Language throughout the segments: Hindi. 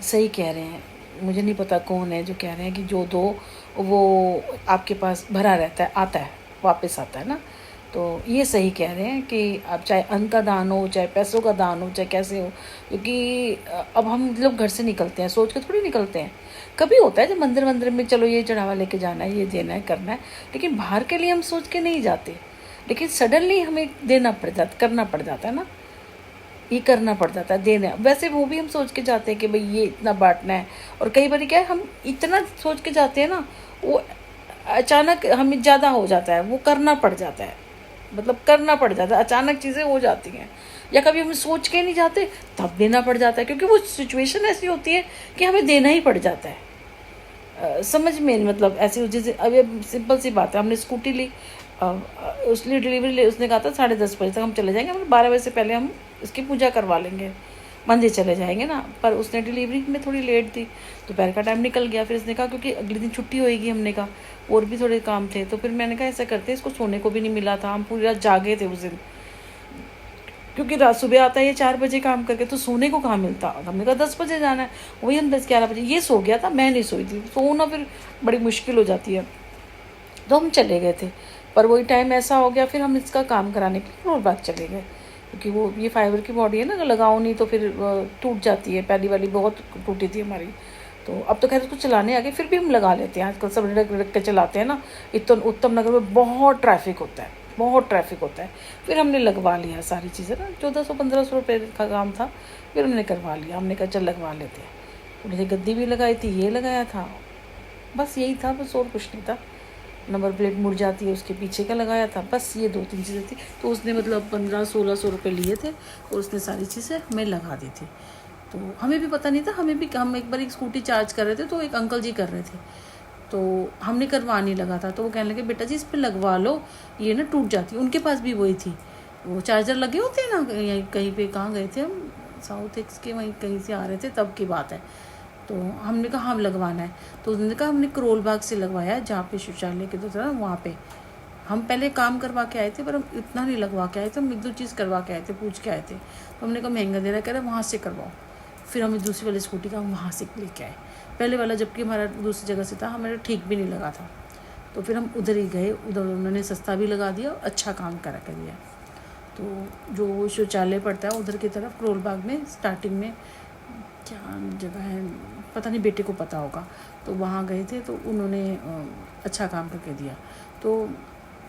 सही कह रहे हैं। मुझे नहीं पता कौन है जो कह रहे हैं कि जो दो वो आपके पास भरा रहता है, आता है, वापस आता है ना। तो ये सही कह रहे हैं कि अब चाहे अन्न का दान हो, चाहे पैसों का दान हो, चाहे कैसे हो, क्योंकि अब हम लोग घर से निकलते हैं सोच के थोड़ी निकलते हैं। कभी होता है जब मंदिर मंदिर में चलो ये चढ़ावा लेके जाना है, ये देना है, करना है, लेकिन बाहर के लिए हम सोच के नहीं जाते। लेकिन सडनली हमें देना पड़ जाता, करना पड़ जाता है ना, ये करना पड़ जाता है, देना। वैसे वो भी हम सोच के जाते हैं कि भाई ये इतना बांटना है, और कई बार क्या है हम इतना सोच के जाते हैं ना, वो अचानक हमें ज़्यादा हो जाता है, वो करना पड़ जाता है, मतलब करना पड़ जाता है, अचानक चीज़ें हो जाती हैं। या कभी हम सोच के नहीं जाते तब देना पड़ जाता है, क्योंकि वो सिचुएशन ऐसी होती है कि हमें देना ही पड़ जाता है। समझ में, मतलब ऐसे जैसे अब सिंपल सी बात है, हमने स्कूटी ली, उसने डिलीवरी ले, उसने कहा था 10:30 बजे तक हम चले जाएंगे, मतलब 12 बजे से पहले हम इसकी पूजा करवा लेंगे, मंदिर चले जाएंगे ना। पर उसने डिलीवरी में थोड़ी लेट थी, दोपहर का टाइम निकल गया। फिर इसने कहा क्योंकि अगले दिन छुट्टी होएगी, हमने कहा और भी थोड़े काम थे, तो फिर मैंने कहा ऐसा करते हैं, इसको सोने को भी नहीं मिला था, हम पूरी रात जागे थे उस दिन, क्योंकि रात सुबह आता है ये 4 बजे काम करके, तो सोने को कहाँ मिलता। हमने कहा 10 बजे जाना है, वही हम 10-11 बजे, ये सो गया था, मैं नहीं सोई थी, सोना फिर बड़ी मुश्किल हो जाती है। तो हम चले गए थे, पर वही टाइम ऐसा हो गया, फिर हम इसका काम कराने के लिए करोल बाग चले गए, क्योंकि वो ये फाइबर की बॉडी है ना, अगर लगाओ नहीं तो फिर टूट जाती है, पहली वाली बहुत टूटी थी हमारी। तो अब तो खैर उसको चलाने आ गए, फिर भी हम लगा लेते हैं, आजकल सब रख रख के चलाते हैं ना। उत्तम नगर में बहुत ट्रैफिक होता है, बहुत ट्रैफिक होता है। फिर हमने लगवा लिया सारी चीज़ें ना, 1400-1500 रुपये का काम था, फिर हमने करवा लिया, हमने कहा चल लगवा लेते हैं। थोड़ी सी गद्दी भी लगाई थी, ये लगाया था, बस यही था, बस और कुछ नहीं था। नंबर प्लेट मुड़ जाती है उसके पीछे का लगाया था, बस ये 2-3 चीज़ें थी। तो उसने मतलब 1500-1600 रुपये लिए थे, और उसने सारी चीज़ें हमें लगा दी थी। तो हमें भी पता नहीं था, हम एक बार एक स्कूटी चार्ज कर रहे थे, तो एक अंकल जी कर रहे थे, तो हमने करवा नहीं लगा था, तो वो कहने लगे बेटा जी इस पर लगवा लो, ये ना टूट जाती है। उनके पास भी वही थी, वो चार्जर लगे होते हैं ना, यहीं कहीं पे, कहाँ गए थे हम, साउथ एक्स के वहीं कहीं से आ रहे थे, तब की बात है। तो हमने कहा हम लगवाना है, तो उन्होंने कहा हमने करोल बाग से लगवाया है, जहाँ पे शौचालय के तो था वहाँ पे। हम पहले काम करवा के आए थे, पर हम इतना नहीं लगवा के आए थे, हम 1-2 चीज़ करवा के आए थे, पूछ के आए थे। तो हमने कहा महंगा दे रहा है, कह रहा वहाँ से करवाओ। फिर हमें दूसरी वाली स्कूटी का हम वहाँ से लेके आए। पहले वाला जबकि हमारा दूसरी जगह से था, हमारा ठीक भी नहीं लगा था, तो फिर हम उधर ही गए, उधर उन्होंने सस्ता भी लगा दिया और अच्छा काम करा कर दिया। तो जो शौचालय पड़ता है उधर की तरफ करोल बाग में, स्टार्टिंग में क्या जगह है पता नहीं, बेटे को पता होगा, तो वहाँ गए थे, तो उन्होंने अच्छा काम करके दिया। तो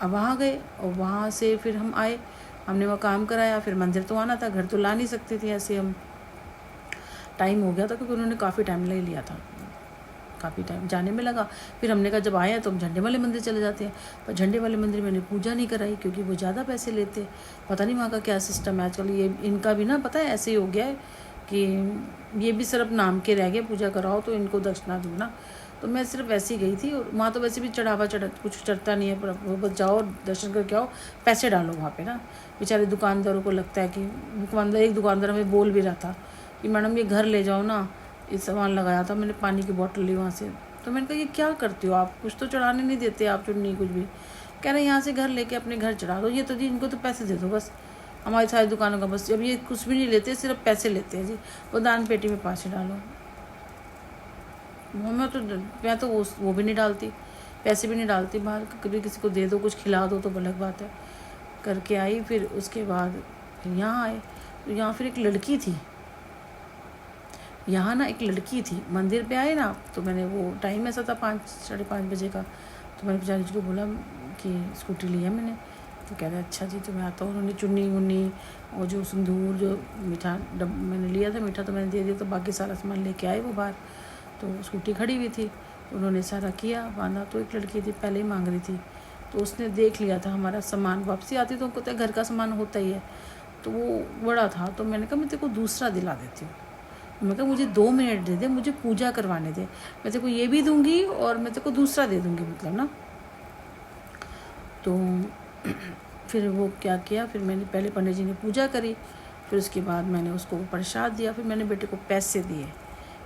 अब वहाँ गए, और वहाँ से फिर हम आए, हमने वहाँ काम कराया, फिर मंदिर तो आना था, घर तो ला नहीं सकते थे ऐसे हम, टाइम हो गया था, क्योंकि उन्होंने काफ़ी टाइम ले लिया था, काफ़ी टाइम जाने में लगा। फिर हमने कहा जब आए हैं तो हम झंडे वाले मंदिर चले जाते हैं, पर झंडे वाले मंदिर मैंने पूजा नहीं कराई, क्योंकि वो ज़्यादा पैसे लेते, पता नहीं वहाँ का क्या सिस्टम है आजकल। ये इनका भी ना पता है ऐसे ही हो गया है कि ये भी सिर्फ नाम के रह गए, पूजा कराओ तो इनको दक्षिणा दो ना। तो मैं सिर्फ वैसे ही गई थी, और वहाँ तो वैसे भी कुछ चढ़ता नहीं है, पर बस जाओ दर्शन करके आओ, पैसे डालो वहाँ पे ना। बेचारे दुकानदारों को लगता है कि एक दुकानदार हमें बोल भी रहा था कि मैडम ये घर ले जाओ ना, ये सामान लगाया था मैंने, पानी की बोतल ली वहाँ से। तो मैंने कहा ये क्या करती हो आप, कुछ तो चढ़ाने नहीं देते आप, चुन्नी कुछ भी। कह रहे यहाँ से घर लेके अपने घर चढ़ा दो। ये तो जी इनको तो पैसे दे दो बस, हमारी सारी दुकानों का बस, अब ये कुछ भी नहीं लेते, सिर्फ पैसे लेते हैं जी, वो दान पेटी में पैसे डालो। मैं तो वो भी नहीं डालती, पैसे भी नहीं डालती बाहर, कभी किसी को दे दो, कुछ खिला दो तो अलग बात है। करके आई, फिर उसके बाद यहाँ आए, तो यहाँ फिर एक लड़की थी, यहाँ ना एक लड़की थी, मंदिर पे आए ना, तो मैंने वो टाइम ऐसा था 5-5:30 बजे का, तो मैंने बेचारी जी को बोला कि स्कूटी लिया मैंने, तो कह रहे अच्छा जी तो मैं आता हूँ। उन्होंने चुन्नी मुन्नी और जो सिंदूर, जो मीठा मैंने लिया था, मीठा तो मैंने दे दिया, तो बाकी सारा सामान लेके आए वो बाहर। तो स्कूटी खड़ी हुई थी, तो उन्होंने सारा किया, बांधा। तो एक लड़की थी पहले ही मांग रही थी, तो उसने देख लिया था हमारा सामान, वापसी आती तो उनको तो घर का सामान होता ही है, तो वो बड़ा था, तो मैंने कहा मैं तेरे को दूसरा दिला देती हूँ। मैं कहा मुझे 2 मिनट दे दे, मुझे पूजा करवाने दे, मैं तेरे को ये भी दूंगी और मैं तेरे को दूसरा दे दूंगी, मतलब ना। तो फिर वो क्या किया, फिर मैंने पहले पंडित जी ने पूजा करी, फिर उसके बाद मैंने उसको प्रसाद दिया, फिर मैंने बेटे को पैसे दिए।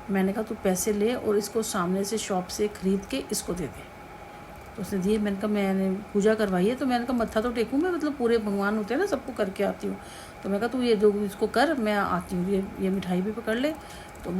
मैंने कहा तू पैसे ले और इसको सामने से शॉप से ख़रीद के इसको दे दे। तो उसने दिए। मैंने कहा मैंने पूजा करवाई है, तो मैंने कहा मत्था तो टेकूँ मैं, मतलब पूरे भगवान होते हैं ना, सबको करके आती हूँ। तो मैं कहा तू ये दो इसको कर, मैं आती हूँ, ये मिठाई भी पकड़ ले। तो